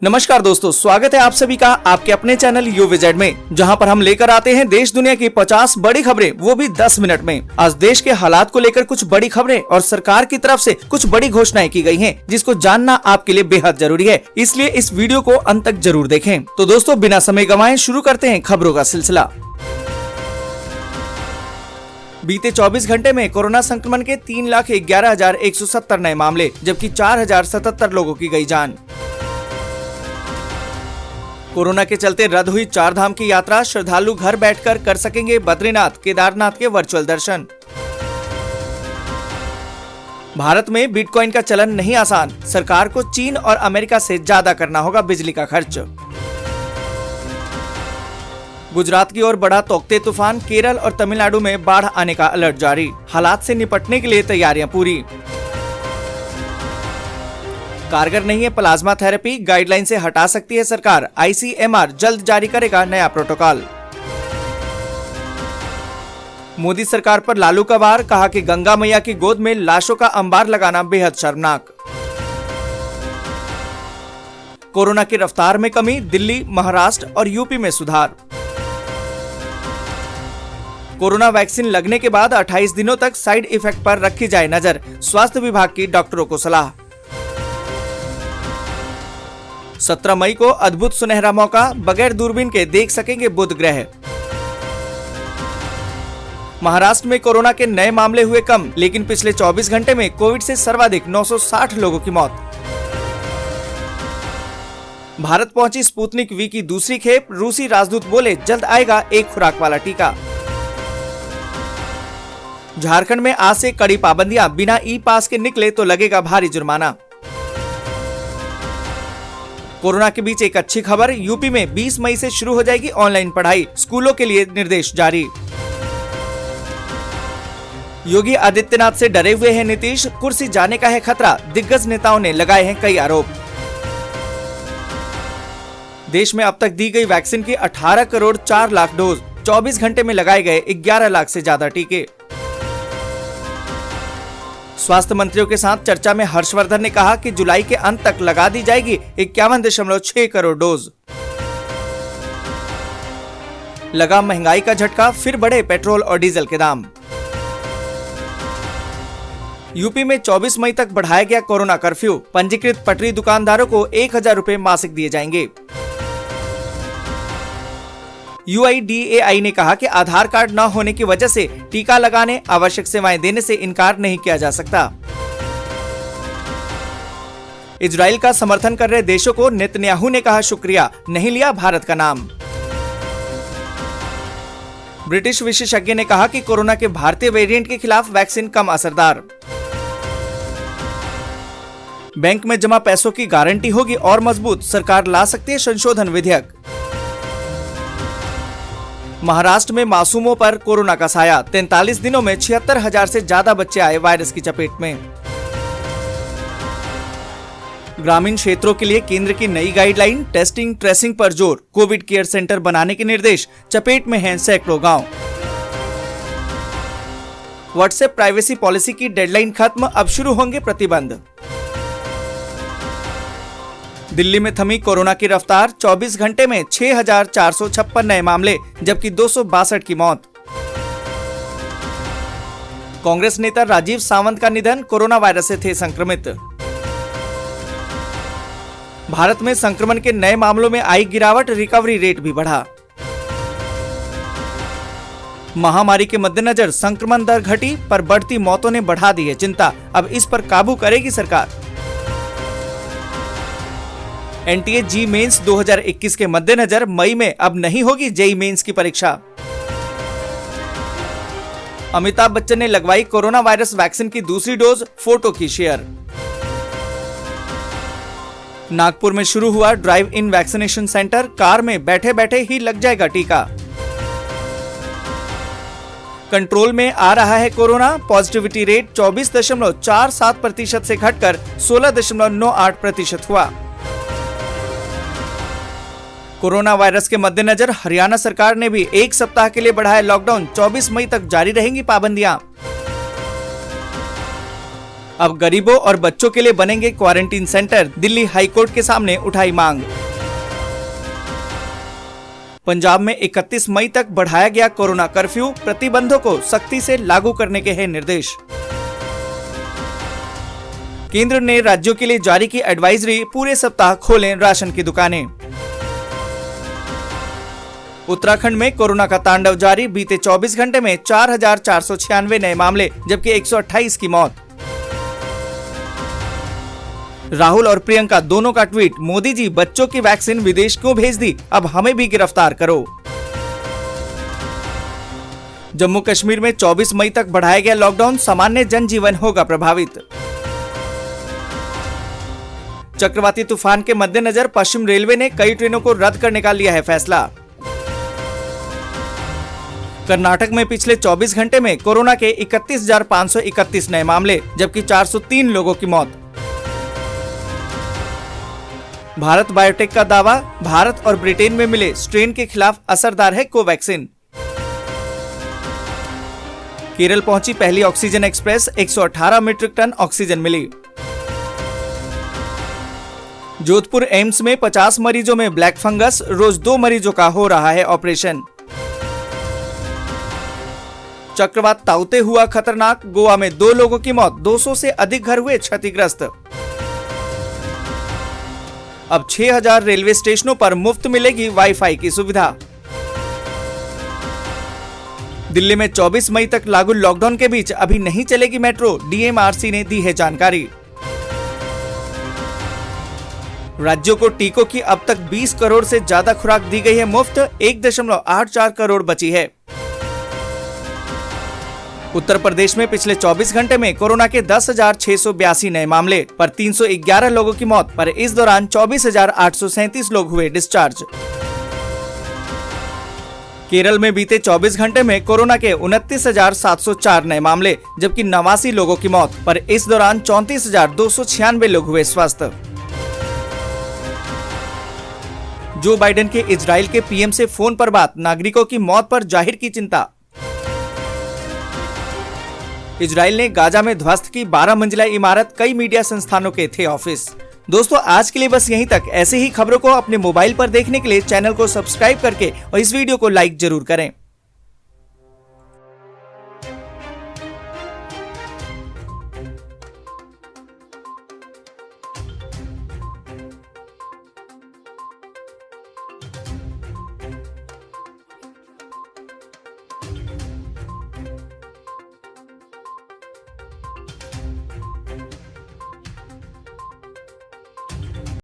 नमस्कार दोस्तों, स्वागत है आप सभी का आपके अपने चैनल यू विजेड में, जहां पर हम लेकर आते हैं देश दुनिया की 50 बड़ी खबरें, वो भी 10 मिनट में। आज देश के हालात को लेकर कुछ बड़ी खबरें और सरकार की तरफ से कुछ बड़ी घोषणाएं की गई हैं, जिसको जानना आपके लिए बेहद जरूरी है, इसलिए इस वीडियो को अंत तक जरूर देखें। तो दोस्तों, बिना समय गंवाए शुरू करते हैं खबरों का सिलसिला। बीते 24 घंटे में कोरोना संक्रमण के 3,11,170 नए मामले, जबकि 4,077 लोगों की गई जान। कोरोना के चलते रद्द हुई 4 धाम की यात्रा, श्रद्धालु घर बैठकर कर सकेंगे बद्रीनाथ, केदारनाथ के वर्चुअल दर्शन। भारत में बिटकॉइन का चलन नहीं आसान, सरकार को चीन और अमेरिका से ज्यादा करना होगा बिजली का खर्च। गुजरात की ओर बढ़ा तौकते तूफान, केरल और तमिलनाडु में बाढ़ आने का अलर्ट जारी, हालात से निपटने के लिए तैयारियां पूरी। कारगर नहीं है प्लाज्मा थेरेपी, गाइडलाइन से हटा सकती है सरकार, आईसीएमआर जल्द जारी करेगा नया प्रोटोकॉल। मोदी सरकार पर लालू का वार, कहा कि गंगा मैया की गोद में लाशों का अंबार लगाना बेहद शर्मनाक। कोरोना की रफ्तार में कमी, दिल्ली, महाराष्ट्र और यूपी में सुधार। कोरोना वैक्सीन लगने के बाद 28 दिनों तक साइड इफेक्ट पर रखी जाए नजर, स्वास्थ्य विभाग की डॉक्टरों को सलाह। 17 मई को अद्भुत सुनहरा मौका, बगैर दूरबीन के देख सकेंगे बुध ग्रह। महाराष्ट्र में कोरोना के नए मामले हुए कम, लेकिन पिछले 24 घंटे में कोविड से सर्वाधिक 960 लोगों की मौत। भारत पहुंची स्पुतनिक वी की दूसरी खेप, रूसी राजदूत बोले जल्द आएगा एक खुराक वाला टीका। झारखंड में आज से कड़ी पाबंदियां, बिना ई पास के निकले तो लगेगा भारी जुर्माना। कोरोना के बीच एक अच्छी खबर, यूपी में 20 मई से शुरू हो जाएगी ऑनलाइन पढ़ाई, स्कूलों के लिए निर्देश जारी। योगी आदित्यनाथ से डरे हुए हैं नीतीश, कुर्सी जाने का है खतरा, दिग्गज नेताओं ने लगाए हैं कई आरोप। देश में अब तक दी गई वैक्सीन की 18 करोड़ 4 लाख डोज, 24 घंटे में लगाए गए 11 लाख से ज्यादा टीके। स्वास्थ्य मंत्रियों के साथ चर्चा में हर्षवर्धन ने कहा कि जुलाई के अंत तक लगा दी जाएगी 51.6 करोड़ डोज। लगा महंगाई का झटका, फिर बढ़े पेट्रोल और डीजल के दाम। यूपी में 24 मई तक बढ़ाया गया कोरोना कर्फ्यू, पंजीकृत पटरी दुकानदारों को 1,000 रुपए मासिक दिए जाएंगे। UIDAI ने कहा कि आधार कार्ड न होने की वजह से टीका लगाने, आवश्यक सेवाएं देने से इनकार नहीं किया जा सकता। इजराइल का समर्थन कर रहे देशों को नेतन्याहू ने कहा शुक्रिया, नहीं लिया भारत का नाम। ब्रिटिश विशेषज्ञ ने कहा कि कोरोना के भारतीय वेरिएंट के खिलाफ वैक्सीन कम असरदार। बैंक में जमा पैसों की गारंटी होगी और मजबूत, सरकार ला सकती है संशोधन विधेयक। महाराष्ट्र में मासूमों पर कोरोना का साया, 43 दिनों में 76,000 से ज्यादा बच्चे आए वायरस की चपेट में। ग्रामीण क्षेत्रों के लिए केंद्र की नई गाइडलाइन, टेस्टिंग ट्रेसिंग पर जोर, कोविड केयर सेंटर बनाने के निर्देश, चपेट में हैं सैकड़ों गांव। व्हाट्सएप प्राइवेसी पॉलिसी की डेडलाइन खत्म, अब शुरू होंगे प्रतिबंध। दिल्ली में थमी कोरोना की रफ्तार, 24 घंटे में 6,456 नए मामले, जबकि 262 की मौत। कांग्रेस नेता राजीव सावंत का निधन, कोरोना वायरस से थे संक्रमित। भारत में संक्रमण के नए मामलों में आई गिरावट, रिकवरी रेट भी बढ़ा। महामारी के मद्देनजर संक्रमण दर घटी, पर बढ़ती मौतों ने बढ़ा दी है चिंता, अब इस पर काबू करेगी सरकार। NTA जी मेंस 2021 के मद्देनजर मई में अब नहीं होगी जेई मेंस की परीक्षा। अमिताभ बच्चन ने लगवाई कोरोना वायरस वैक्सीन की दूसरी डोज, फोटो की शेयर। नागपुर में शुरू हुआ drive in vaccination centre, car में बैठे बैठे ही लग जाएगा टीका। कंट्रोल में आ रहा है कोरोना, पॉजिटिविटी रेट 24.47% से घटकर 16.98% हुआ। कोरोना वायरस के मद्देनजर हरियाणा सरकार ने भी एक सप्ताह के लिए बढ़ाया लॉकडाउन, 24 मई तक जारी रहेंगी पाबंदियां। अब गरीबों और बच्चों के लिए बनेंगे क्वारंटीन सेंटर, दिल्ली हाईकोर्ट के सामने उठाई मांग। पंजाब में 31 मई तक बढ़ाया गया कोरोना कर्फ्यू, प्रतिबंधों को सख्ती से लागू करने के हैं निर्देश। केंद्र ने राज्यों के लिए जारी की एडवाइजरी, पूरे सप्ताह खोलें राशन की दुकानें। उत्तराखंड में कोरोना का तांडव जारी, बीते 24 घंटे में 4,496 नए मामले, जबकि 128 की मौत। राहुल और प्रियंका दोनों का ट्वीट, मोदी जी बच्चों की वैक्सीन विदेश क्यों भेज दी, अब हमें भी गिरफ्तार करो। जम्मू कश्मीर में 24 मई तक बढ़ाया गया लॉकडाउन, सामान्य जनजीवन होगा प्रभावित। चक्रवाती तूफान के मद्देनजर पश्चिम रेलवे ने कई ट्रेनों को रद्द करने का लिया है फैसला। कर्नाटक में पिछले 24 घंटे में कोरोना के 31,531 नए मामले, जबकि 403 लोगों की मौत। भारत बायोटेक का दावा, भारत और ब्रिटेन में मिले स्ट्रेन के खिलाफ असरदार है कोवैक्सीन। केरल पहुंची पहली oxygen express, 118 metric ton oxygen मिली। जोधपुर एम्स में 50 मरीजों में ब्लैक फंगस, रोज 2 मरीजों का हो रहा है ऑपरेशन। चक्रवात ताउते हुआ खतरनाक, गोवा में 2 लोगों की मौत, 200 से अधिक घर हुए क्षतिग्रस्त। अब 6,000 रेलवे स्टेशनों पर मुफ्त मिलेगी वाईफाई की सुविधा। दिल्ली में 24 मई तक लागू लॉकडाउन के बीच अभी नहीं चलेगी मेट्रो, डीएमआरसी ने दी है जानकारी। राज्यों को टीकों की अब तक 20 करोड़ से ज्यादा खुराक दी गई है मुफ्त, 1.84 करोड़ बची है। उत्तर प्रदेश में पिछले 24 घंटे में कोरोना के 10,682 नए मामले, पर 311 लोगों की मौत, पर इस दौरान 24,837 लोग हुए डिस्चार्ज। केरल में बीते 24 घंटे में कोरोना के 29,704 नए मामले, जबकि 89 लोगों की मौत, पर इस दौरान 34,296 लोग हुए स्वस्थ। जो बाइडेन के इजराइल के पीएम से फोन पर बात, नागरिकों की मौत पर जाहिर की चिंता। इजराइल ने गाजा में ध्वस्त की 12 मंजिला इमारत, कई मीडिया संस्थानों के थे ऑफिस। दोस्तों आज के लिए बस यहीं तक। ऐसे ही खबरों को अपने मोबाइल पर देखने के लिए चैनल को सब्सक्राइब करके और इस वीडियो को लाइक जरूर करें।